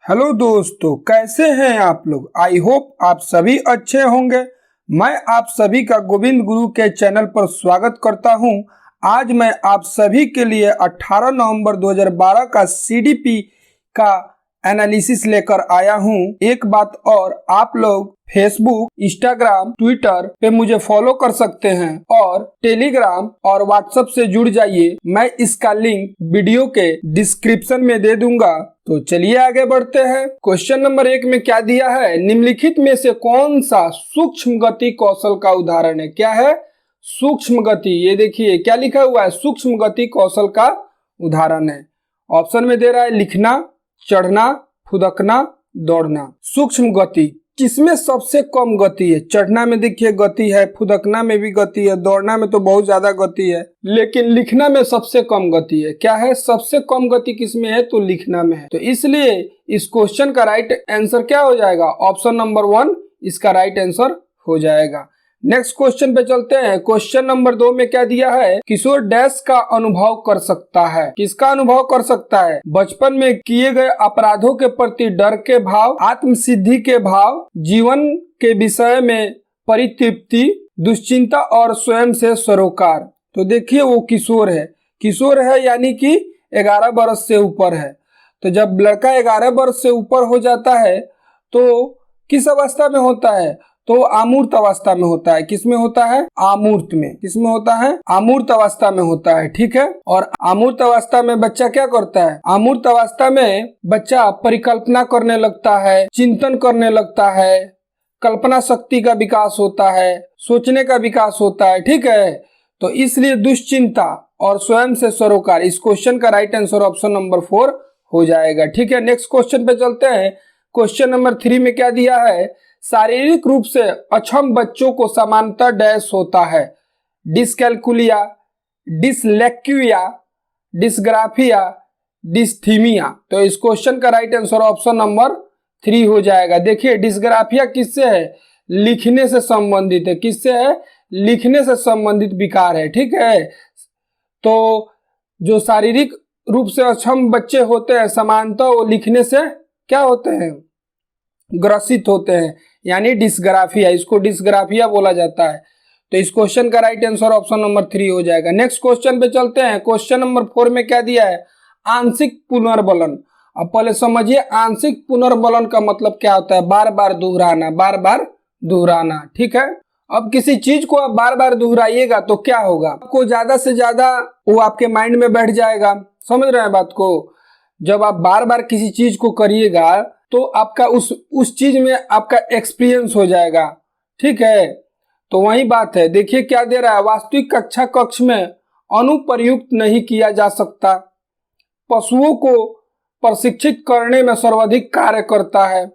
Hello दोस्तों, कैसे हैं आप लोग। आई होप आप सभी अच्छे होंगे। मैं आप सभी का गोविंद गुरु के चैनल पर स्वागत करता हूं। आज मैं आप सभी के लिए 18 नवंबर 2012 का सीडीपी का एनालिसिस लेकर आया हूं। एक बात और, आप लोग फेसबुक, इंस्टाग्राम, ट्विटर पे मुझे फॉलो कर सकते हैं और टेलीग्राम और व्हाट्सएप से जुड़ जाइए। मैं इसका लिंक वीडियो के डिस्क्रिप्शन में दे दूंगा। तो चलिए आगे बढ़ते हैं। क्वेश्चन नंबर 1 में क्या दिया है, निम्नलिखित में से कौन सा सूक्ष्म गति कौशल का उदाहरण है। क्या है? सूक्ष्म गति। ये देखिए क्या लिखा हुआ है, सूक्ष्म गति कौशल का उदाहरण है। ऑप्शन में दे रहा है लिखना, चढ़ना, फुदकना, दौड़ना। सूक्ष्म गति किसमें सबसे कम गति है? चढ़ना में देखिए गति है, फुदकना में भी गति है, दौड़ना में तो बहुत ज्यादा गति है, लेकिन लिखना में सबसे कम गति है। क्या है? सबसे कम गति किसमें है? तो लिखना में है। तो इसलिए इस क्वेश्चन का राइट आंसर क्या हो जाएगा? ऑप्शन नंबर 1 इसका राइट आंसर हो जाएगा। नेक्स्ट क्वेश्चन पे चलते हैं। क्वेश्चन नंबर 2 में क्या दिया है, किशोर डैश का अनुभव कर सकता है। किसका अनुभव कर सकता है? बचपन में किए गए अपराधों के प्रति डर के भाव, आत्म सिद्धि के भाव, जीवन के विषय में परितृप्ति, दुश्चिंता और स्वयं से सरोकार। तो देखिए वो किशोर है। किशोर है यानी कि 11 वर्ष से ऊपर है। तो जब लड़का 11 वर्ष से ऊपर हो जाता है तो किस अवस्था में होता है? तो आमूर्त अवस्था में होता है। किसमें होता है? आमूर्त में। किसमें होता है? आमूर्त अवस्था में होता है। ठीक है। और आमूर्त अवस्था में बच्चा क्या करता है? आमूर्त अवस्था में बच्चा परिकल्पना करने लगता है, चिंतन करने लगता है, कल्पना शक्ति का विकास होता है, सोचने का विकास होता है। ठीक है। तो इसलिए दुश्चिंता और स्वयं से सरोकार, इस क्वेश्चन का राइट आंसर ऑप्शन नंबर 4 हो जाएगा। ठीक है। नेक्स्ट क्वेश्चन पे चलते हैं। क्वेश्चन नंबर 3 में क्या दिया है, शारीरिक रूप से अक्षम बच्चों को समानता डैश होता है। Dyscalculia, dyslexia, dysgraphia, dysthymia. तो इस क्वेश्चन का राइट आंसर ऑप्शन नंबर 3 हो जाएगा। देखिए डिसग्राफिया किससे है? लिखने से संबंधित है। किससे है? लिखने से संबंधित विकार है। ठीक है। तो जो शारीरिक रूप से अक्षम बच्चे होते हैं समानता, वो लिखने से क्या होते हैं? ग्रसित होते हैं, यानी डिस्ग्राफिया। इसको डिस्ग्राफिया बोला जाता है। तो इस क्वेश्चन का राइट आंसर ऑप्शन नंबर 3 हो जाएगा। नेक्स्ट क्वेश्चन पे चलते हैं। क्वेश्चन नंबर 4 में क्या दिया है, आंशिक पुनर्बलन। अब पहले समझिए आंशिक पुनर्बलन का मतलब क्या होता है। बार बार दोहराना, बार बार दोहराना। ठीक है। अब किसी चीज को आप बार बार दोहराइएगा तो क्या होगा, आपको ज्यादा से ज्यादा वो आपके माइंड में बैठ जाएगा। समझ रहे हैं बात को? जब आप बार बार किसी चीज को करिएगा तो आपका उस चीज में आपका एक्सपीरियंस हो जाएगा। ठीक है। तो वही बात है। देखिए क्या दे रहा है, वास्तविक कक्षा कक्ष में अनुप्रयुक्त नहीं किया जा सकता, पशुओं को प्रशिक्षित करने में सर्वाधिक कार्य करता है,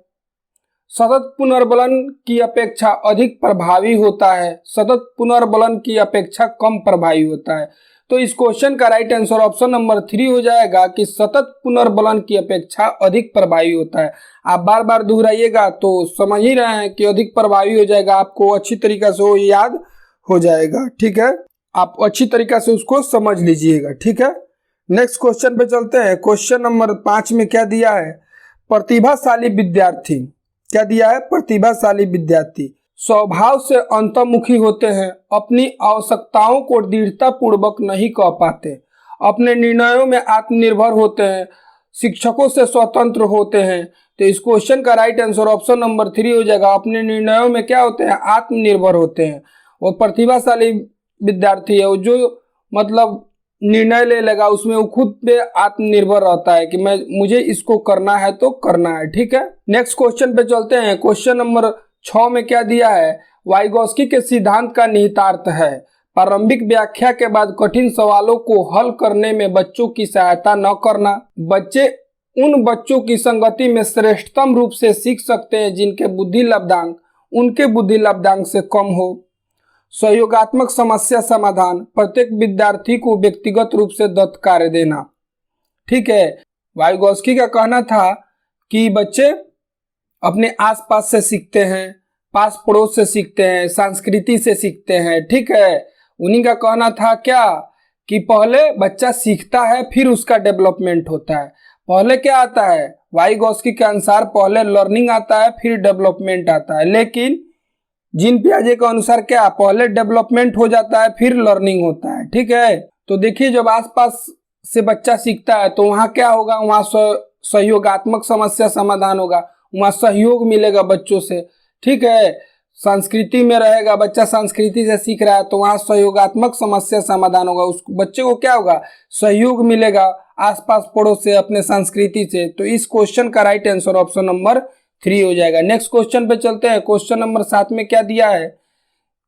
सतत पुनर्बलन की अपेक्षा अधिक प्रभावी होता है, सतत पुनर्बलन की अपेक्षा कम प्रभावी होता है। तो इस क्वेश्चन का राइट आंसर ऑप्शन नंबर 3 हो जाएगा कि सतत पुनर्बलन की अपेक्षा अधिक प्रभावी होता है। आप बार बार दोहराइएगा तो समझ ही रहे हैं कि अधिक प्रभावी हो जाएगा, आपको अच्छी तरीका से वो याद हो जाएगा। ठीक है। आप अच्छी तरीका से उसको समझ लीजिएगा। ठीक है। नेक्स्ट क्वेश्चन पे चलते हैं। क्वेश्चन नंबर 5 में क्या दिया है, प्रतिभाशाली विद्यार्थी। क्या दिया है? प्रतिभाशाली विद्यार्थी स्वभाव से अंतर्मुखी होते हैं, अपनी आवश्यकताओं को दृढ़ता पूर्वक नहीं कह पाते, अपने निर्णयों में आत्मनिर्भर होते हैं, शिक्षकों से स्वतंत्र होते हैं। तो इस क्वेश्चन का राइट आंसर ऑप्शन नंबर 3 हो जाएगा। अपने निर्णयों में क्या होते हैं? आत्मनिर्भर होते हैं। और प्रतिभाशाली विद्यार्थी है वो जो मतलब निर्णय ले लेगा, उसमें वो खुद पे आत्मनिर्भर रहता है कि मुझे इसको करना है तो करना है। ठीक है। नेक्स्ट क्वेश्चन पे चलते हैं। क्वेश्चन नंबर 6 में क्या दिया है, वाइगोत्स्की के सिद्धांत का निहितार्थ है, प्रारंभिक व्याख्या के बाद कठिन सवालों को हल करने में बच्चों की सहायता न करना। बच्चे उन बच्चों की संगति में श्रेष्ठतम रूप से सीख सकते हैं जिनके बुद्धि लब्धांक उनके बुद्धि लब्धांक से कम हो। सहयोगात्मक समस्या समाधान, प्रत्येक विद्यार्थी को व्यक्तिगत रूप से दत्त कार्य देना। ठीक है। वाइगोत्स्की का कहना था कि बच्चे अपने आसपास से सीखते हैं, पास पड़ोस से सीखते हैं, संस्कृति से सीखते हैं। ठीक है। उन्हीं का कहना था क्या कि पहले बच्चा सीखता है फिर उसका डेवलपमेंट होता है। पहले क्या आता है, वाइगॉस्की के अनुसार पहले लर्निंग आता है फिर डेवलपमेंट आता है, लेकिन जीन पियाजे के अनुसार क्या, पहले डेवलपमेंट हो जाता है फिर लर्निंग होता है। ठीक है, तो देखिए जब आसपास से बच्चा सीखता है तो वहाँ क्या होगा, वहाँ सहयोगात्मक समस्या समाधान होगा, वहाँ सहयोग मिलेगा बच्चों से। ठीक है, संस्कृति में रहेगा, बच्चा संस्कृति से सीख रहा है तो वहाँ सहयोगात्मक समस्या समाधान होगा, उस बच्चे को क्या होगा, सहयोग मिलेगा आसपास पड़ोस से, अपने संस्कृति से। तो इस क्वेश्चन का राइट आंसर ऑप्शन नंबर 3 हो जाएगा। नेक्स्ट क्वेश्चन पे चलते हैं। क्वेश्चन नंबर 7 में क्या दिया है,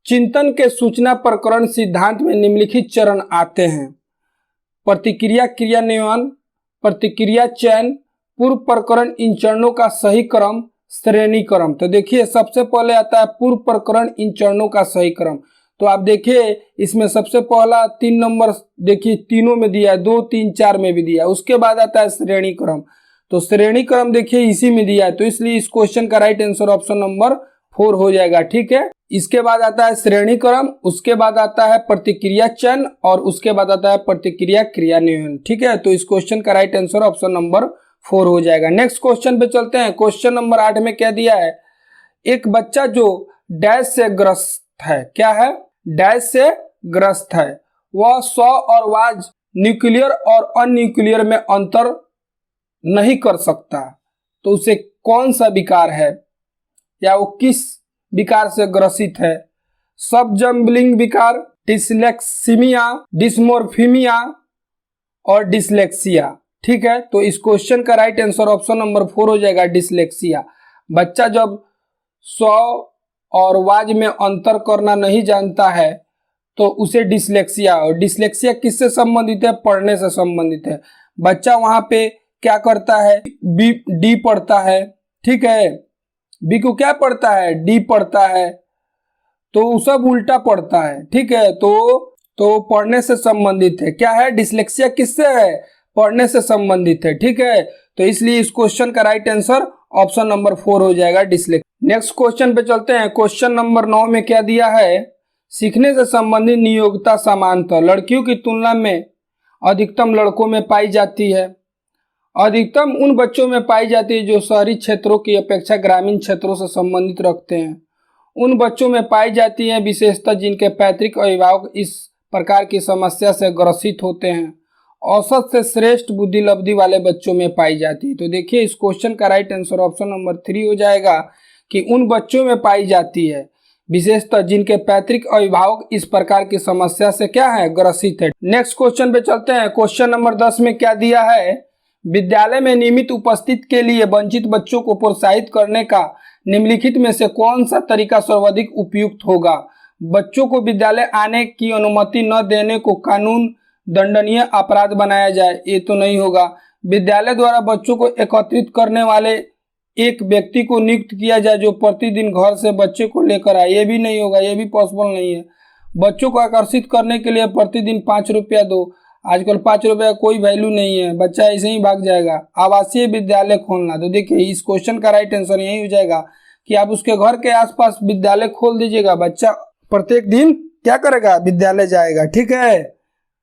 चिंतन के सूचना प्रकरण सिद्धांत में निम्नलिखित चरण आते हैं, प्रतिक्रिया क्रियान्वयन, प्रतिक्रिया चयन, पूर्व प्रकरण, इन चरणों का सही क्रम, श्रेणी क्रम। तो देखिए सबसे पहले आता है पूर्व प्रकरण, इन चरणों का सही क्रम। तो आप देखिए इसमें सबसे पहला 3 नंबर देखिए तीनों में दिया है, 2, 3, 4 में भी दिया है। उसके बाद आता है श्रेणी क्रम, तो श्रेणी क्रम देखिए इसी में दिया है, तो इसलिए इस क्वेश्चन का राइट आंसर ऑप्शन नंबर 4 हो जाएगा। ठीक है, इसके बाद आता है श्रेणी क्रम, उसके बाद आता है प्रतिक्रिया चयन और उसके बाद आता है प्रतिक्रिया क्रियान्वयन। ठीक है, तो इस क्वेश्चन का राइट आंसर ऑप्शन नंबर 4 हो जाएगा। नेक्स्ट क्वेश्चन पे चलते हैं। क्वेश्चन नंबर 8 में क्या दिया है, एक बच्चा जो डैश से ग्रस्त है, क्या है, डैश से ग्रस्त है, वह स्व और वाज न्यूक्लियर और अनन्यूक्लियर में अंतर नहीं कर सकता, तो उसे कौन सा विकार है या वो किस विकार से ग्रसित है, सब जम्बलिंग विकार, डिसलेक्सीमिया, डिस्मोर्फिमिया और डिसलेक्सिया। ठीक है, तो इस क्वेश्चन का राइट आंसर ऑप्शन नंबर 4 हो जाएगा, डिसलेक्सिया। बच्चा जब स्व और वाज में अंतर करना नहीं जानता है तो उसे डिसलेक्सिया, और डिसलेक्सिया किससे संबंधित है, पढ़ने से संबंधित है। बच्चा वहां पे क्या करता है, डी पढ़ता है। ठीक है, बी को क्या पढ़ता है, डी पढ़ता है, तो सब उल्टा पढ़ता है। ठीक है, तो पढ़ने से संबंधित है। क्या है, डिसलेक्सिया किससे है, पढ़ने से संबंधित है। ठीक है, तो इसलिए इस क्वेश्चन का राइट आंसर ऑप्शन नंबर 4 हो जाएगा, डिसलेक्सिया। नेक्स्ट क्वेश्चन पे चलते हैं। क्वेश्चन नंबर 9 में क्या दिया है, सीखने से संबंधित नियोक्ता समानता लड़कियों की तुलना में अधिकतम लड़कों में पाई जाती है, अधिकतम उन बच्चों में पाई जाती है जो शहरी क्षेत्रों की अपेक्षा ग्रामीण क्षेत्रों से संबंधित रखते हैं, उन बच्चों में पाई जाती है विशेषता जिनके पैतृक अभिभावक इस प्रकार की समस्या से ग्रसित होते हैं, औसत से श्रेष्ठ बुद्धि लब्धि वाले बच्चों में पाई जाती है। तो देखिए इस क्वेश्चन का राइट आंसर ऑप्शन नंबर 3 हो जाएगा कि उन बच्चों में पाई जाती है विशेषता जिनके पैतृक अभिभावक इस प्रकार की समस्या से क्या है, ग्रसित है। नेक्स्ट क्वेश्चन पे चलते हैं। क्वेश्चन नंबर 10 में क्या दिया है, विद्यालय में नियमित उपस्थिति के लिए वंचित बच्चों को प्रोत्साहित करने का निम्नलिखित में से कौन सा तरीका सर्वाधिक उपयुक्त होगा, बच्चों को विद्यालय आने की अनुमति न देने को कानून दंडनीय अपराध बनाया जाए, ये तो नहीं होगा। विद्यालय द्वारा बच्चों को एकत्रित करने वाले एक व्यक्ति को नियुक्त किया जाए जो प्रतिदिन घर से बच्चे को लेकर आए, ये भी नहीं होगा, ये भी पॉसिबल नहीं है। बच्चों को आकर्षित करने के लिए प्रतिदिन 5 रुपया दो, आजकल 5 रुपया कोई वैल्यू नहीं है, बच्चा ऐसे ही भाग जाएगा। आवासीय विद्यालय खोलना, तो देखिए इस क्वेश्चन का राइट आंसर यही हो जाएगा कि आप उसके घर के आसपास विद्यालय खोल दीजिएगा, बच्चा प्रत्येक दिन क्या करेगा, विद्यालय जाएगा। ठीक है,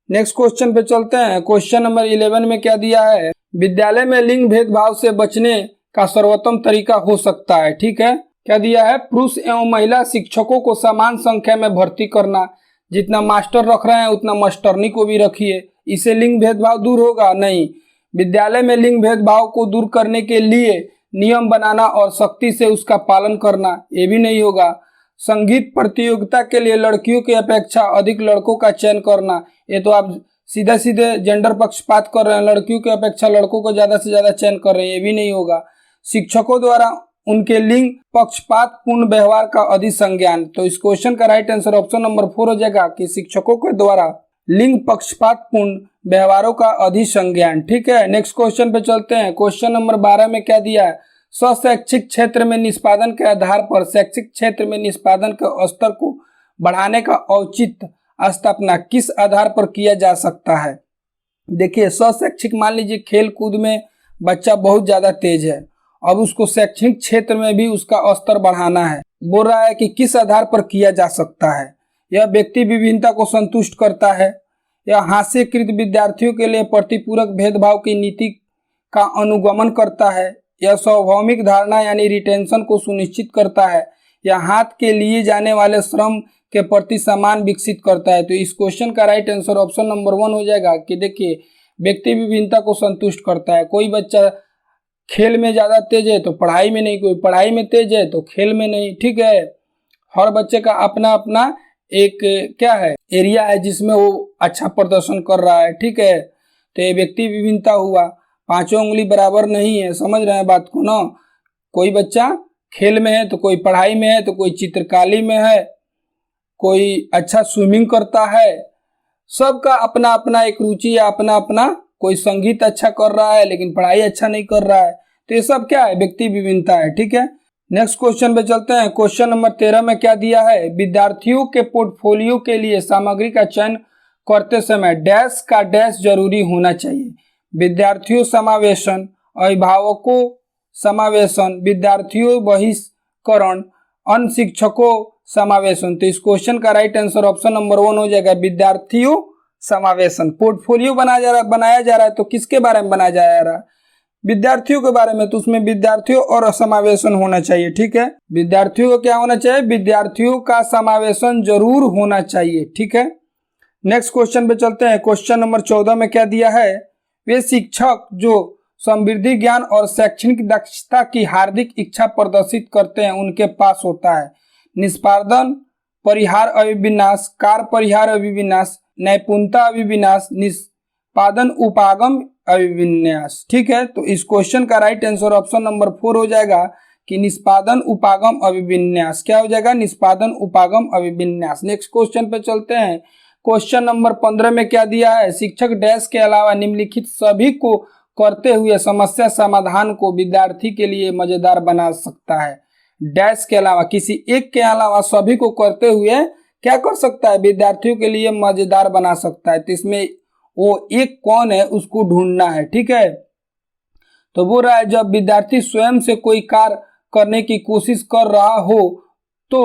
नेक्स्ट क्वेश्चन पे चलते हैं। क्वेश्चन नंबर 11 में क्या दिया है, विद्यालय में लिंग भेदभाव से बचने का सर्वोत्तम तरीका हो सकता है। ठीक है, क्या दिया है, पुरुष एवं महिला शिक्षकों को समान संख्या में भर्ती करना, जितना मास्टर रख रहे हैं उतना मास्टरनी को भी रखिए, इससे लिंग भेदभाव दूर होगा नहीं। विद्यालय में लिंग भेदभाव को दूर करने के लिए नियम बनाना और सख्ती से उसका पालन करना, ये भी नहीं होगा। संगीत प्रतियोगिता के लिए लड़कियों की अपेक्षा अधिक लड़कों का चयन करना, ये तो आप सीधे सीधे जेंडर पक्षपात कर रहे हैं, लड़कियों की अपेक्षा लड़कों को ज्यादा से ज्यादा चयन कर रहे हैं, ये भी नहीं होगा। शिक्षकों द्वारा उनके लिंग पक्षपात पूर्ण व्यवहार का अधिसंज्ञान, तो इस क्वेश्चन का राइट आंसर ऑप्शन नंबर 4 हो जाएगा कि शिक्षकों के द्वारा लिंग पक्षपात पूर्ण व्यवहारों का अधिसंज्ञान। ठीक है, नेक्स्ट क्वेश्चन पे चलते हैं। क्वेश्चन नंबर 12 में क्या दिया है, स्वशैक्षिक क्षेत्र में निष्पादन के आधार पर शैक्षिक क्षेत्र में निष्पादन के स्तर को बढ़ाने का औचित्य स्थापना किस आधार पर किया जा सकता है। देखिए स्वशैक्षिक, मान लीजिए खेल कूद में बच्चा बहुत ज्यादा तेज है, अब उसको शैक्षणिक क्षेत्र में भी उसका स्तर बढ़ाना है। बोल रहा है कि किस आधार पर किया जा सकता है, यह व्यक्ति विभिन्नता को संतुष्ट करता है, यह हास्यकृत विद्यार्थियों के लिए प्रतिपूरक भेदभाव की नीति का अनुगमन करता है, यह सार्वभौमिक धारणा यानी रिटेंशन को सुनिश्चित करता है, या हाथ के लिए जाने वाले श्रम के प्रति सम्मान विकसित करता है। तो इस क्वेश्चन का राइट आंसर ऑप्शन नंबर 1 हो जाएगा कि देखिए व्यक्ति विभिन्नता को संतुष्ट करता है। कोई बच्चा खेल में ज़्यादा तेज है तो पढ़ाई में नहीं, कोई पढ़ाई में तेज है तो खेल में नहीं, ठीक है। हर बच्चे का अपना अपना एक क्या है एरिया है जिसमें वो अच्छा प्रदर्शन कर रहा है, ठीक है। तो ये व्यक्ति विभिन्नता हुआ, पांचों उंगली बराबर नहीं है, समझ रहे हैं बात को ना। कोई बच्चा खेल में है तो कोई पढ़ाई में है तो कोई चित्रकारी में है, कोई अच्छा स्विमिंग करता है, सबका अपना अपना एक रुचि है, अपना अपना। कोई संगीत अच्छा कर रहा है लेकिन पढ़ाई अच्छा नहीं कर रहा है। तो ये सब क्या है, व्यक्ति विभिन्नता है, ठीक है। नेक्स्ट क्वेश्चन पे चलते हैं। क्वेश्चन नंबर 13 में क्या दिया है, विद्यार्थियों के पोर्टफोलियो के लिए सामग्री का चयन करते समय डैश का डैश जरूरी होना चाहिए। विद्यार्थियों समावेशन, अभिभावकों समावेशन, विद्यार्थियों बहिष्करण, अन्य शिक्षकों समावेशन। तो इस क्वेश्चन का राइट आंसर ऑप्शन नंबर 1 हो जाएगा, विद्यार्थियों समावेशन। पोर्टफोलियो बनाया जा रहा है तो किसके बारे में बनाया जा रहा है, विद्यार्थियों के बारे में, तो उसमें विद्यार्थियों और समावेशन होना चाहिए, ठीक है। विद्यार्थियों को क्या होना चाहिए, विद्यार्थियों का समावेशन जरूर होना चाहिए, ठीक है। नेक्स्ट क्वेश्चन पे चलते हैं। क्वेश्चन नंबर 14 में क्या दिया है, वे शिक्षक जो समृद्धि ज्ञान और शैक्षणिक दक्षता की हार्दिक इच्छा प्रदर्शित करते हैं उनके पास होता है निष्पादन परिहार अभिविन्यास, कार्य परिहार अभिविन्यास, नैपुणता अभिविन्यास, निष्पादन उपागम अभिविन्यास, ठीक है। तो इस क्वेश्चन का राइट आंसर ऑप्शन नंबर 4 हो जाएगा कि निष्पादन उपागम अभिविन्यास। क्या हो जाएगा, निष्पादन उपागम अभिविन्यास। नेक्स्ट क्वेश्चन पे चलते हैं। क्वेश्चन नंबर 15 में क्या दिया है, शिक्षक डैश के अलावा निम्नलिखित सभी को करते हुए समस्या समाधान को विद्यार्थी के लिए मजेदार बना सकता है। डैश के अलावा, किसी एक के अलावा सभी को करते हुए क्या कर सकता है, विद्यार्थियों के लिए मजेदार बना सकता है। तो इसमें वो एक कौन है उसको ढूंढना है, ठीक है। तो बोल रहा है जब विद्यार्थी स्वयं से कोई कार्य करने की कोशिश कर रहा हो तो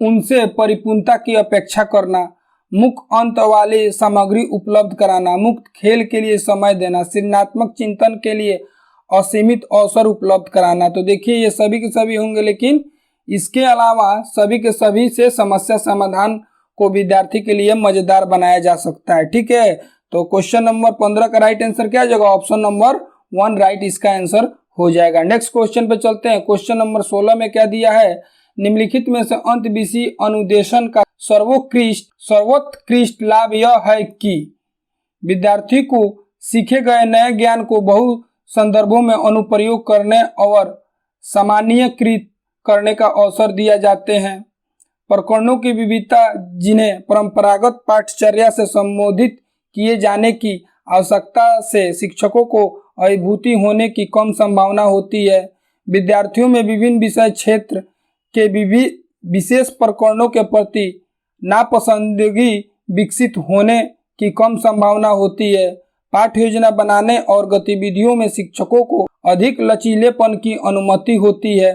उनसे परिपूर्णता की अपेक्षा करना, मुख्य अंत वाली सामग्री उपलब्ध कराना, मुक्त खेल के लिए समय देना, सृजनात्मक चिंतन के लिए असीमित अवसर उपलब्ध कराना। तो देखिए ये सभी के सभी होंगे, लेकिन इसके अलावा सभी के सभी से समस्या समाधान को विद्यार्थी के लिए मजेदार बनाया जा सकता है, ठीक है। तो क्वेश्चन नंबर 15 का राइट आंसर क्या जाएगा, ऑप्शन नंबर 1 राइट इसका आंसर हो जाएगा। नेक्स्ट क्वेश्चन पे चलते हैं। क्वेश्चन नंबर 16 में क्या दिया है, निम्नलिखित में से अंतःविषयी अनुदेशन का सर्वोत्कृष्ट लाभ यह है कि विद्यार्थी को सीखे गए नए ज्ञान को बहु संदर्भों में अनुप्रयोग करने और सामान्यीकृत करने का अवसर दिया जाते हैं। प्रकरणों की विविधता जिन्हें परंपरागत पाठचर्या से संबोधित किए जाने की आवश्यकता से शिक्षकों को अभिभूति होने की कम संभावना होती है। विद्यार्थियों में विभिन्न विषय क्षेत्र के विशेष प्रकरणों के प्रति नापसंदगी विकसित होने की कम संभावना होती है। पाठ्य योजना बनाने और गतिविधियों में शिक्षकों को अधिक लचीलेपन की अनुमति होती है।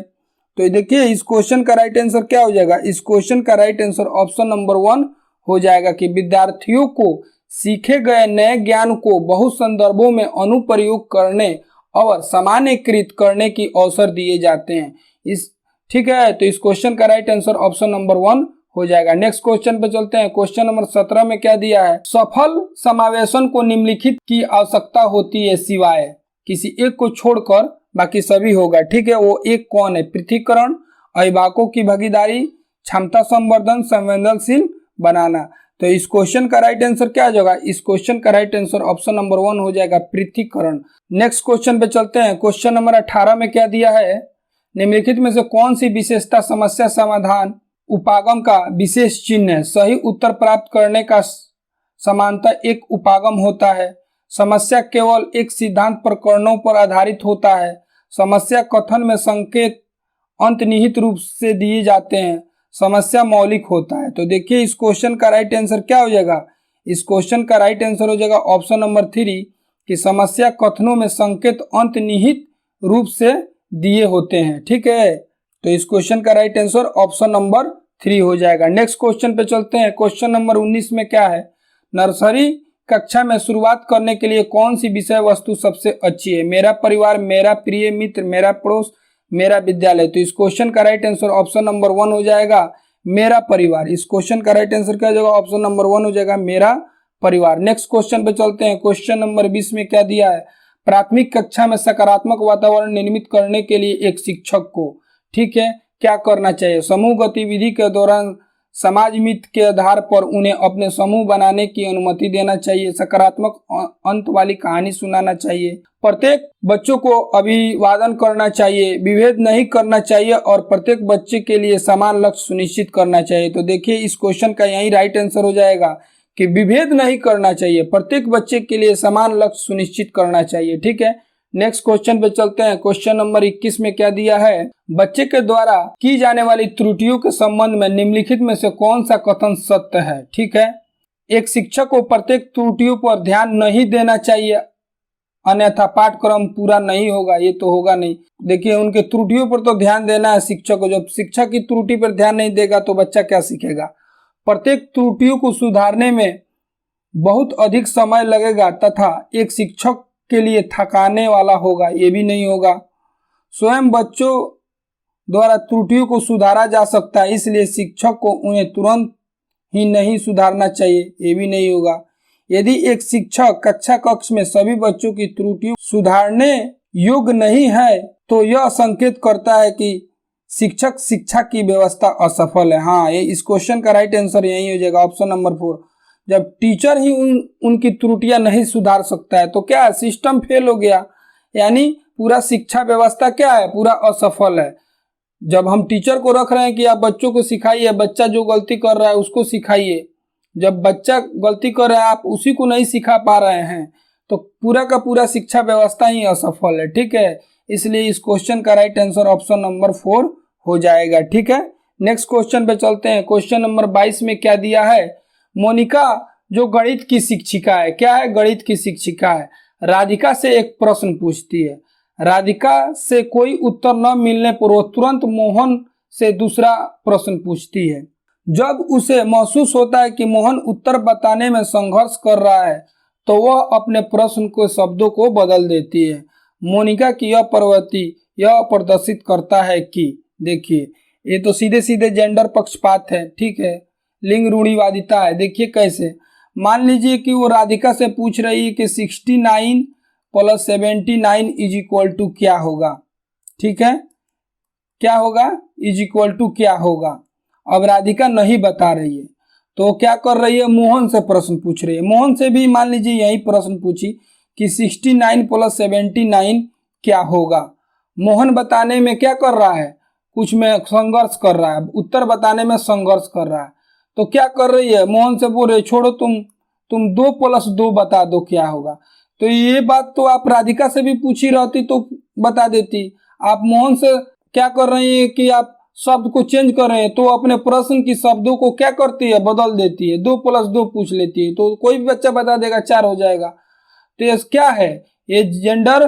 तो देखिए इस क्वेश्चन का राइट आंसर क्या हो जाएगा, इस क्वेश्चन का राइट आंसर ऑप्शन नंबर 1 हो जाएगा कि विद्यार्थियों को सीखे गए नए ज्ञान को बहु संदर्भों में अनुप्रयोग करने और सामान्यीकृत करने की अवसर दिए जाते हैं। इस ठीक है, तो इस क्वेश्चन का राइट आंसर ऑप्शन नंबर 1 हो जाएगा। नेक्स्ट क्वेश्चन पे चलते हैं। क्वेश्चन नंबर 17 में क्या दिया है, सफल समावेशन को निम्नलिखित की आवश्यकता होती है सिवाय किसी एक को छोड़कर बाकी सभी होगा, ठीक है। वो एक कौन है, पृथकीकरण, अभिभावकों की भागीदारी, क्षमता संवर्धन, संवेदनशील बनाना। तो इस क्वेश्चन का राइट आंसर क्या हो जाएगा, इस क्वेश्चन का राइट आंसर ऑप्शन नंबर 1 हो जाएगा, पृथकीकरण। नेक्स्ट क्वेश्चन पे चलते हैं। क्वेश्चन नंबर 18 में क्या दिया है, निम्नलिखित में से कौन सी विशेषता समस्या समाधान उपागम का विशेष चिन्ह है। सही उत्तर प्राप्त करने का समानता एक उपागम होता है। समस्या केवल एक सिद्धांत प्रकरणों पर आधारित होता है। समस्या कथन में संकेत अंतर्निहित रूप से दिए जाते हैं। समस्या मौलिक होता है। तो देखिए इस क्वेश्चन का राइट आंसर क्या हो जाएगा, इस क्वेश्चन का राइट आंसर हो जाएगा ऑप्शन नंबर 3 कि समस्या कथनों में संकेत अंतर्निहित रूप से दिए होते हैं, ठीक है। तो इस क्वेश्चन का राइट आंसर ऑप्शन नंबर 3 हो जाएगा। नेक्स्ट क्वेश्चन पे चलते हैं। क्वेश्चन नंबर 19 में क्या है, नर्सरी कक्षा में शुरुआत करने के लिए कौन सी विषय वस्तु सबसे अच्छी है? मेरा परिवार, मेरा प्रिय मित्र, मेरा पड़ोस, मेरा विद्यालय। तो इस क्वेश्चन का राइट आंसर ऑप्शन नंबर 1 हो जाएगा, मेरा परिवार। इस क्वेश्चन का राइट आंसर क्या हो जाएगा? ऑप्शन नंबर 1 हो जाएगा, मेरा परिवार। नेक्स्ट क्वेश्चन पे चलते हैं। क्वेश्चन नंबर 20 में क्या दिया है? प्राथमिक कक्षा में सकारात्मक वातावरण निर्मित करने के लिए एक शिक्षक को, ठीक है, क्या करना चाहिए? समूह गतिविधि के दौरान समाज मित्र के आधार पर उन्हें अपने समूह बनाने की अनुमति देना चाहिए, सकारात्मक अंत वाली कहानी सुनाना चाहिए, प्रत्येक बच्चों को अभिवादन करना चाहिए, विभेद नहीं करना चाहिए और प्रत्येक बच्चे के लिए समान लक्ष्य सुनिश्चित करना चाहिए। तो देखिए इस क्वेश्चन का यही राइट आंसर हो जाएगा कि विभेद नहीं करना चाहिए, प्रत्येक बच्चे के लिए समान लक्ष्य सुनिश्चित करना चाहिए, ठीक है। नेक्स्ट क्वेश्चन पे चलते हैं। क्वेश्चन नंबर 21 में क्या दिया है? बच्चे के द्वारा की जाने वाली त्रुटियों के संबंध में निम्नलिखित में से कौन सा कथन सत्य है? ठीक है, एक शिक्षक को प्रत्येक त्रुटियों पर ध्यान नहीं देना चाहिए, अन्यथा पाठ्यक्रम पूरा नहीं होगा। ये तो होगा नहीं। देखिए उनके त्रुटियों पर तो ध्यान देना है शिक्षक को। जब शिक्षक की त्रुटि पर ध्यान नहीं देगा तो बच्चा क्या सीखेगा? प्रत्येक त्रुटियों को सुधारने में बहुत अधिक समय लगेगा तथा एक शिक्षक के लिए थकाने वाला होगा, ये भी नहीं होगा। स्वयं बच्चों द्वारा त्रुटियों को सुधारा जा सकता है, इसलिए शिक्षक को उन्हें तुरंत ही नहीं सुधारना चाहिए, ये भी नहीं होगा। यदि एक शिक्षक कक्षा कक्ष में सभी बच्चों की त्रुटियों सुधारने योग्य नहीं है तो यह संकेत करता है कि शिक्षक शिक्षा की व्यवस्था असफल है। हाँ, ये इस क्वेश्चन का राइट आंसर यही हो जाएगा, ऑप्शन नंबर 4। जब टीचर ही उनकी त्रुटियां नहीं सुधार सकता है तो क्या है? सिस्टम फेल हो गया, यानी पूरा शिक्षा व्यवस्था क्या है? पूरा असफल है। जब हम टीचर को रख रहे हैं कि आप बच्चों को सिखाइए, बच्चा जो गलती कर रहा है उसको सिखाइए, जब बच्चा गलती कर रहा है आप उसी को नहीं सिखा पा रहे हैं तो पूरा का पूरा शिक्षा व्यवस्था ही असफल है, ठीक है। इसलिए इस क्वेश्चन का राइट आंसर ऑप्शन नंबर 4 हो जाएगा, ठीक है। नेक्स्ट क्वेश्चन पे चलते हैं। क्वेश्चन नंबर 22 में क्या दिया है? मोनिका जो गणित की शिक्षिका है, क्या है? गणित की शिक्षिका है, राधिका से एक प्रश्न पूछती है। राधिका से कोई उत्तर न मिलने पर वो तुरंत मोहन से दूसरा प्रश्न पूछती है। जब उसे महसूस होता है कि मोहन उत्तर बताने में संघर्ष कर रहा है तो वह अपने प्रश्न के शब्दों को बदल देती है। मोनिका की यह प्रवृत्ति यह प्रदर्शित करता है कि, देखिए ये तो सीधे सीधे जेंडर पक्षपात है, ठीक है, लिंग रूढ़िवादिता है। देखिए कैसे, मान लीजिए कि वो राधिका से पूछ रही है कि 69 + 79 = क्या होगा, ठीक है, क्या होगा? = क्या होगा। अब राधिका नहीं बता रही है तो क्या कर रही है? मोहन से प्रश्न पूछ रही है। मोहन से भी मान लीजिए यही प्रश्न पूछी कि 69 + 79 क्या होगा। मोहन बताने में क्या कर रहा है? कुछ में संघर्ष कर रहा है, उत्तर बताने में संघर्ष कर रहा है। तो क्या कर रही है? मोहन से बोल रही छोड़ो, तुम 2 + 2 बता दो क्या होगा। तो ये बात तो आप राधिका से भी पूछी रहती तो बता देती। आप मोहन से क्या कर रही है कि आप शब्द को चेंज कर रहे हैं तो अपने प्रश्न की शब्दों को क्या करती है? बदल देती है, 2 + 2 पूछ लेती है तो कोई भी बच्चा बता देगा 4 हो जाएगा। तो ये क्या है? ये जेंडर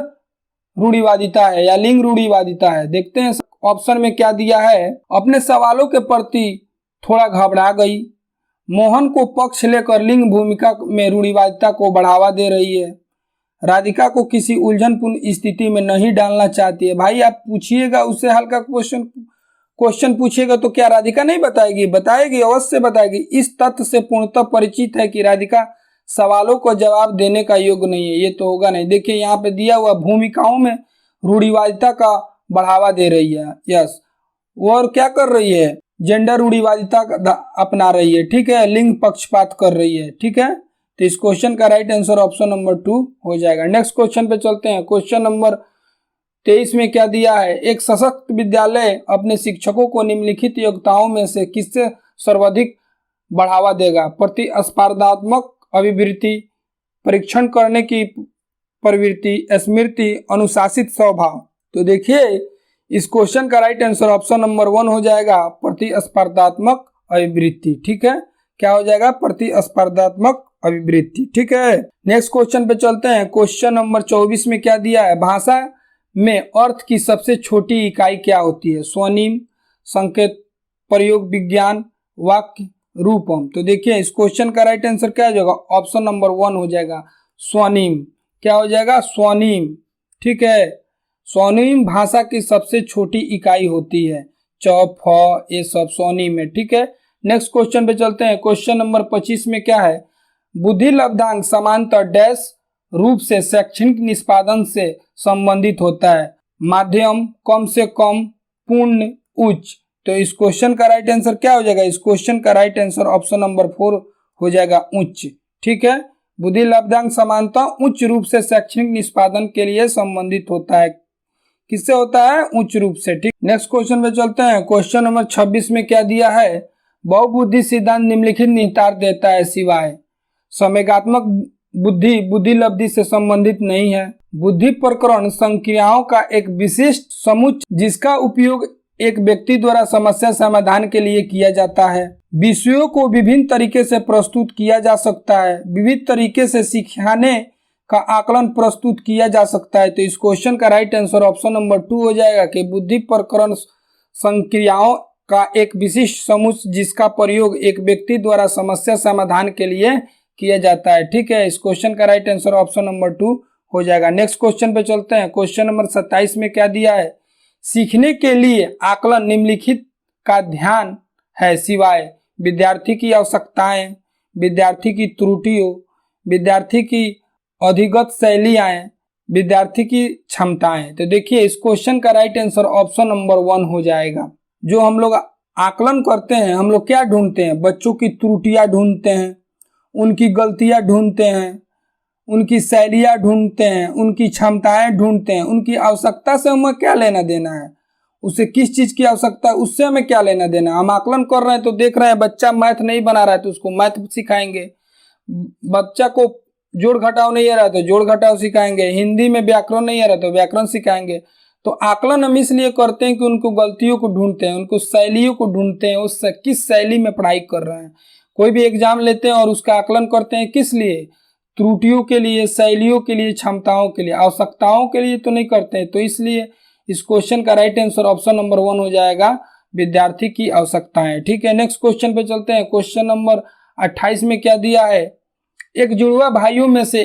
रूढ़िवादिता है या लिंग रूढ़िवादिता है। देखते हैं ऑप्शन में क्या दिया है। अपने सवालों के प्रति थोड़ा घबरा गई, मोहन को पक्ष लेकर लिंग भूमिका में रूढ़िवादिता को बढ़ावा दे रही है, राधिका को किसी उलझनपूर्ण स्थिति में नहीं डालना चाहती है। भाई आप पूछिएगा उससे हल्का क्वेश्चन पूछिएगा तो क्या राधिका नहीं बताएगी? बताएगी, अवश्य बताएगी। इस तथ्य से पूर्णतः परिचित है कि राधिका सवालों को जवाब देने का योग्य नहीं है, ये तो होगा नहीं। देखिए यहाँ पे दिया हुआ भूमिकाओं में रूढ़िवादिता का बढ़ावा दे रही है, यस, और क्या कर रही है? जेंडर रूढ़िवादिता अपना रही है, ठीक है, लिंग पक्षपात कर रही है, ठीक है। तो इस क्वेश्चन का राइट आंसर ऑप्शन नंबर 2 हो जाएगा। नेक्स्ट क्वेश्चन पे चलते हैं। क्वेश्चन नंबर 23 में क्या दिया है? एक सशक्त विद्यालय अपने शिक्षकों को निम्नलिखित योग्यताओं में से किससे सर्वाधिक बढ़ावा देगा? प्रतिस्पर्धात्मक अभिवृत्ति, परीक्षण करने की प्रवृत्ति, स्मृति, अनुशासित स्वभाव। तो देखिए इस क्वेश्चन का राइट आंसर ऑप्शन नंबर 1 हो जाएगा, प्रतिस्पर्धात्मक अभिवृत्ति, ठीक है। क्या हो जाएगा? प्रतिस्पर्धात्मक अभिवृत्ति, ठीक है। नेक्स्ट क्वेश्चन पे चलते हैं। क्वेश्चन नंबर 24 में क्या दिया है? भाषा में अर्थ की सबसे छोटी इकाई क्या होती है? स्वनिम, संकेत, प्रयोग विज्ञान, वाक्य, रूपम। तो देखिए इस क्वेश्चन का राइट आंसर क्या हो जाएगा, ऑप्शन नंबर 1 हो जाएगा स्वनिम। क्या हो जाएगा, स्वनिम। ठीक है, स्वनिम भाषा की सबसे छोटी इकाई होती है, च फ ये सब स्वनिम है। ठीक है, नेक्स्ट क्वेश्चन पे चलते हैं। क्वेश्चन नंबर 25 में क्या है, बुद्धि लब्धांक समांतर डैश रूप से शैक्षणिक निष्पादन से संबंधित होता है, माध्यम, कम से कम, पूर्ण, उच्च। तो इस क्वेश्चन का राइट आंसर क्या हो जाएगा, इस क्वेश्चन का राइट आंसर ऑप्शन नंबर 4 हो जाएगा उच्च। ठीक है, बुद्धि लब्धांक समानता उच्च रूप से शैक्षणिक निष्पादन के लिए संबंधित होता है, किससे होता है, उच्च रूप से। ठीक, नेक्स्ट क्वेश्चन पे चलते हैं। क्वेश्चन नंबर 26 में क्या दिया है, बहुबुद्धि सिद्धांत निम्नलिखित निहितार्थ देता है सिवाय संवेगात्मक बुद्धि बुद्धि लब्धि से संबंधित नहीं है, बुद्धि प्रकरण संक्रियाओं का एक विशिष्ट समुच्चय जिसका उपयोग एक व्यक्ति द्वारा समस्या समाधान के लिए किया जाता है, विषयों को विभिन्न तरीके से प्रस्तुत किया जा सकता है, विविध तरीके से सिखाने का आकलन प्रस्तुत किया जा सकता है। तो इस क्वेश्चन का राइट आंसर ऑप्शन नंबर 2 हो जाएगा कि बुद्धि प्रकरण संक्रियाओं का एक विशिष्ट समुच्चय जिसका प्रयोग एक व्यक्ति द्वारा समस्या समाधान के लिए किया जाता है। ठीक है, इस क्वेश्चन का राइट आंसर ऑप्शन नंबर 2 हो जाएगा। नेक्स्ट क्वेश्चन पे चलते हैं। क्वेश्चन नंबर 27 में क्या दिया है, सीखने के लिए आकलन निम्नलिखित का ध्यान है सिवाय विद्यार्थी की आवश्यकताएं, विद्यार्थी की त्रुटियों, विद्यार्थी की अधिगत शैलियां, विद्यार्थी की क्षमताएं। तो देखिए इस क्वेश्चन का राइट आंसर ऑप्शन नंबर 1 हो जाएगा। जो हम लोग आकलन करते हैं, हम लोग क्या ढूंढते हैं, बच्चों की त्रुटियां ढूंढते हैं, उनकी गलतियां ढूंढते हैं, उनकी शैलियां ढूंढते हैं, उनकी क्षमताएं ढूंढते हैं। उनकी आवश्यकता से हमें क्या लेना देना है, उसे किस चीज की आवश्यकता है उससे हमें क्या लेना देना है। हम आकलन कर रहे हैं तो देख रहे हैं बच्चा मैथ नहीं बना रहा है तो उसको मैथ सिखाएंगे, बच्चा को जोड़ घटाव नहीं आ रहा है तो जोड़ घटाव सिखाएंगे, हिंदी में व्याकरण नहीं आ रहा तो व्याकरण सिखाएंगे। तो आकलन हम इसलिए करते हैं कि उनको गलतियों को ढूंढते हैं, उनको शैलियों को ढूंढते हैं, उस किस शैली में पढ़ाई कर रहे हैं। कोई भी एग्जाम लेते हैं और उसका आकलन करते हैं किस लिए, त्रुटियों के लिए, शैलियों के लिए, क्षमताओं के लिए, आवश्यकताओं के लिए तो नहीं करते हैं। तो इसलिए इस क्वेश्चन का राइट आंसर ऑप्शन नंबर 1 हो जाएगा, विद्यार्थी की आवश्यकताएं। ठीक है, नेक्स्ट क्वेश्चन पे चलते हैं। क्वेश्चन नंबर 28 में क्या दिया है, एक जुड़वा भाइयों में से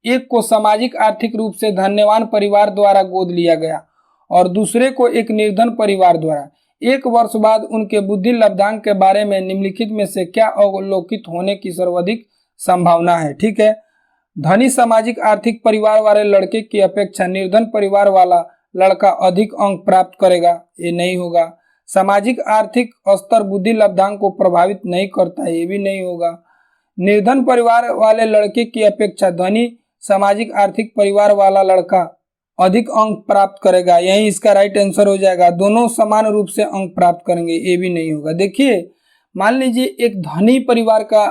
एक को सामाजिक आर्थिक रूप से धन्यवान परिवार द्वारा गोद लिया गया और दूसरे को एक निर्धन परिवार द्वारा। 1 वर्ष बाद उनके बुद्धि लब्धांक के बारे में निम्नलिखित में से क्या अवलोकित होने की सर्वाधिक संभावना है। ठीक है, धनी सामाजिक आर्थिक परिवार वाले लड़के की अपेक्षा निर्धन परिवार वाला लड़का अधिक अंक प्राप्त करेगा, ये नहीं होगा। सामाजिक आर्थिक स्तर बुद्धि लब्धांक को प्रभावित नहीं करता है, ये भी नहीं होगा। निर्धन परिवार वाले लड़के की अपेक्षा धनी सामाजिक आर्थिक परिवार वाला लड़का अधिक अंक प्राप्त करेगा, यही इसका राइट आंसर हो जाएगा। दोनों समान रूप से अंक प्राप्त करेंगे, ये भी नहीं होगा। देखिए मान लीजिए एक धनी परिवार का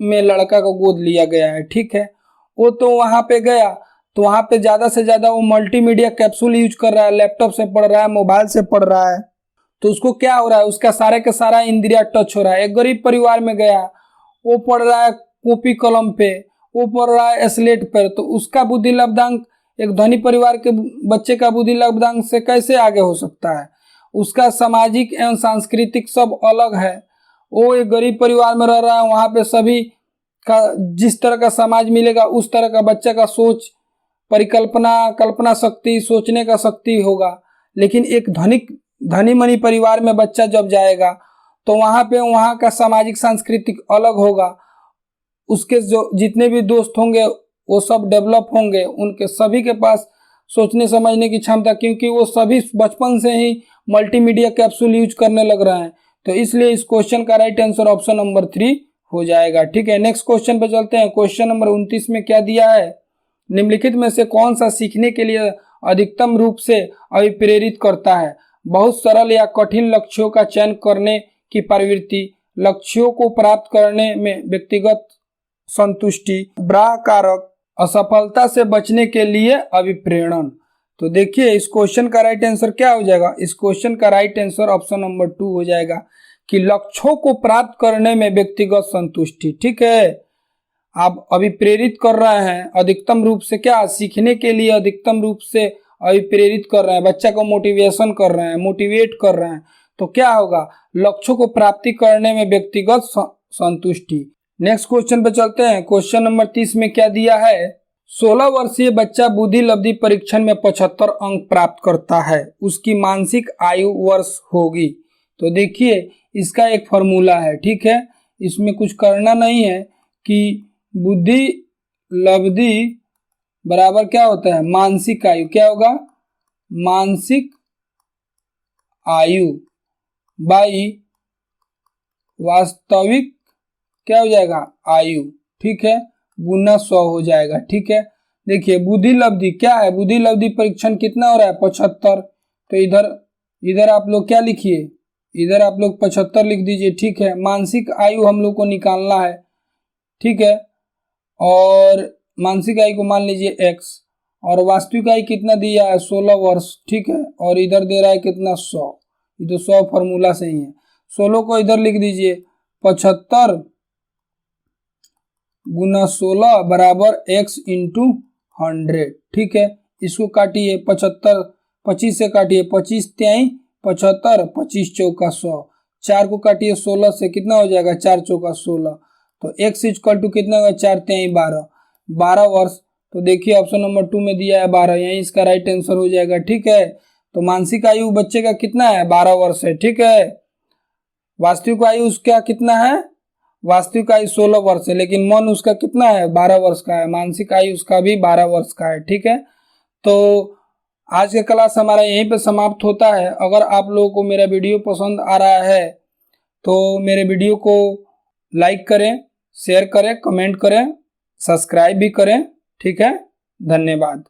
में लड़का को गोद लिया गया है, ठीक है, वो तो वहां पे गया तो वहां पे ज्यादा से ज्यादा वो मल्टीमीडिया कैप्सूल यूज कर रहा है, लैपटॉप से पढ़ रहा है, मोबाइल से पढ़ रहा है, तो उसको क्या हो रहा है, उसका सारे का सारा इंद्रिया टच हो रहा है। एक गरीब परिवार में गया, वो पढ़ रहा है कॉपी कलम पे, वो पढ़ रहा है स्लेट पर, तो उसका बुद्धि लब्धांक एक धनी परिवार के बच्चे का बुद्धि लब्धांक से कैसे आगे हो सकता है। उसका सामाजिक एवं सांस्कृतिक सब अलग है। वो एक गरीब परिवार में रह रहा है, वहां पे सभी का जिस तरह का समाज मिलेगा उस तरह का बच्चे का सोच, परिकल्पना, कल्पना शक्ति, सोचने का शक्ति होगा। लेकिन एक धनी मनी परिवार में बच्चा जब जाएगा तो वहां पे वहां का सामाजिक सांस्कृतिक अलग होगा, उसके जो जितने भी दोस्त होंगे वो सब डेवलप होंगे, उनके सभी के पास सोचने समझने की क्षमता, क्योंकि वो सभी बचपन से ही मल्टीमीडिया कैप्सूल यूज करने लग रहे हैं। तो इसलिए इस क्वेश्चन का राइट आंसर ऑप्शन नंबर 3 हो जाएगा। ठीक है, नेक्स्ट क्वेश्चन पे चलते हैं। क्वेश्चन नंबर 29 में क्या दिया है, निम्नलिखित में से कौन सा सीखने के लिए अधिकतम रूप से अभिप्रेरित करता है। बहुत सरल या कठिन लक्ष्यों का चयन करने की प्रवृत्ति, लक्ष्यों को प्राप्त करने में व्यक्तिगत संतुष्टि, कारक, असफलता से बचने के लिए अभिप्रेरण। तो देखिए इस क्वेश्चन का राइट आंसर क्या हो जाएगा, इस क्वेश्चन का राइट आंसर ऑप्शन नंबर 2 हो जाएगा कि लक्ष्यों को प्राप्त करने में व्यक्तिगत संतुष्टि। ठीक है, आप अभिप्रेरित कर रहे हैं अधिकतम रूप से, क्या सीखने के लिए अधिकतम रूप से अभिप्रेरित कर रहे हैं, बच्चा को मोटिवेशन कर रहे हैं, मोटिवेट कर रहे हैं, तो क्या होगा, लक्ष्यों को प्राप्ति करने में व्यक्तिगत संतुष्टि। नेक्स्ट क्वेश्चन पे चलते हैं। क्वेश्चन नंबर 30 में क्या दिया है? 16 वर्षीय बच्चा बुद्धि लब्धि परीक्षण में 75 अंक प्राप्त करता है, उसकी मानसिक आयु वर्ष होगी। तो देखिए इसका एक फॉर्मूला है, ठीक है, इसमें कुछ करना नहीं है कि बुद्धि लब्धि बराबर क्या होता है? मानसिक आयु। क्या होगा? मानसिक आयु बाई वास्तविक क्या हो जाएगा? आयु, ठीक है, गुना 100 हो जाएगा, ठीक है। देखिए बुद्धि लब्धि क्या है? बुद्धि लब्धि परीक्षण कितना हो रहा है? 75। तो इधर आप लोग क्या लिखिए? इधर आप लोग 75 लिख दीजिए, ठीक है। मानसिक आयु हम लोग को निकालना है, ठीक है, और मानसिक आयु को मान लीजिए x, और वास्तविक आयु कितना दिया है? 16 वर्ष, ठीक है, और इधर दे रहा है कितना? 100। ये तो 100 फॉर्मूला से ही है। 16 को इधर लिख दीजिए, 75 गुना 16 बराबर x इंटू 100, ठीक है। इसको काटिए, 75 25 से काटिए, 25 त्याई 75, 25 चौका 100, 4 को काटिए 16 से, कितना हो जाएगा? 4 चौका 16। तो x इक्वल टू कितना होगा? 4 त्याई 12 वर्ष। तो देखिए ऑप्शन नंबर 2 में दिया है 12, यही इसका राइट आंसर हो जाएगा, ठीक है। तो मानसिक आयु बच्चे का कितना है? 12 वर्ष है, ठीक है। वास्तविक आयु उसका कितना है? वास्तविक आयु 16 वर्ष है, लेकिन मन उसका कितना है? 12 वर्ष का है। मानसिक आयु उसका भी 12 वर्ष का है, ठीक है। तो आज का क्लास हमारा यहीं पे समाप्त होता है। अगर आप लोगों को मेरा वीडियो पसंद आ रहा है तो मेरे वीडियो को लाइक करें, शेयर करें, कमेंट करें, सब्सक्राइब भी करें, ठीक है। धन्यवाद।